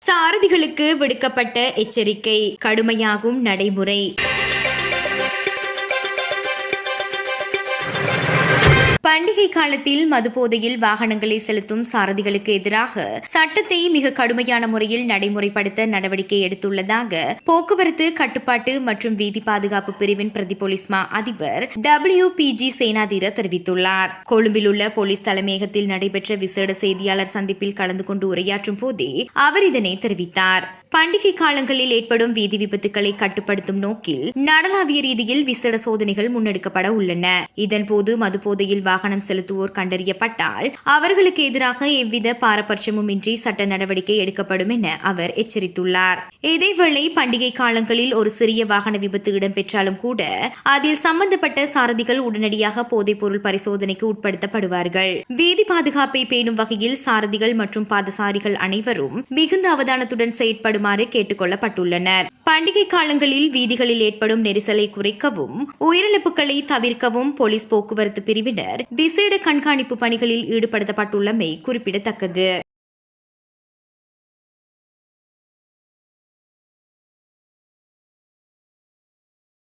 சாரதிகளுக்கு விடுக்கப்பட்ட எச்சரிக்கை, கடுமையாகும் நடைமுறை. பண்டிகை காலத்தில் மதுபோதையில் வாகனங்களை செலுத்தும் சாரதிகளுக்கு எதிராக சட்டத்தை மிக கடுமையான முறையில் நடைமுறைப்படுத்த நடவடிக்கை எடுத்துள்ளதாக போக்குவரத்து கட்டுப்பாட்டு மற்றும் வீதி பாதுகாப்பு பிரிவின் பிரதி போலீஸ் மா அதிபர் WPG சேனாதீர தெரிவித்துள்ளார். கொழும்பில் உள்ள போலீஸ் தலைமையகத்தில் நடைபெற்ற விசேட செய்தியாளர் சந்திப்பில் கலந்து கொண்டு உரையாற்றும் போதே அவர் இதனை தெரிவித்தார். பண்டிகை காலங்களில் ஏற்படும் வீதி விபத்துக்களை கட்டுப்படுத்தும் நோக்கில் நாடளாவிய ரீதியில் விசேட சோதனைகள் முன்னெடுக்கப்பட உள்ளன. இதன்போது மதுபோதையில் வாகனம் செலுத்துவோர் கண்டறியப்பட்டால் அவர்களுக்கு எதிராக எவ்வித பாரபட்சமும் இன்றி சட்ட நடவடிக்கை எடுக்கப்படும் என அவர் எச்சரித்துள்ளார். இதேவேளை பண்டிகை காலங்களில் ஒரு சிறிய வாகன விபத்து இடம்பெற்றாலும் கூட அதில் சம்பந்தப்பட்ட சாரதிகள் உடனடியாக போதைப் பொருள் பரிசோதனைக்கு உட்படுத்தப்படுவார்கள். வீதி பாதுகாப்பை பேணும் வகையில் சாரதிகள் மற்றும் பாதசாரிகள் அனைவரும் மிகுந்த அவதானத்துடன் செயற்படும் கேட்டுக் கொள்ளப்பட்டுள்ளனர். பண்டிகை காலங்களில் வீதிகளில் ஏற்படும் நெரிசலை குறைக்கவும் உயிரிழப்புகளை தவிர்க்கவும் போலீஸ் போக்குவரத்து பிரிவினர் விசேட கண்காணிப்பு பணிகளில் ஈடுபடுத்தப்பட்டுள்ளமை குறிப்பிடத்தக்கது.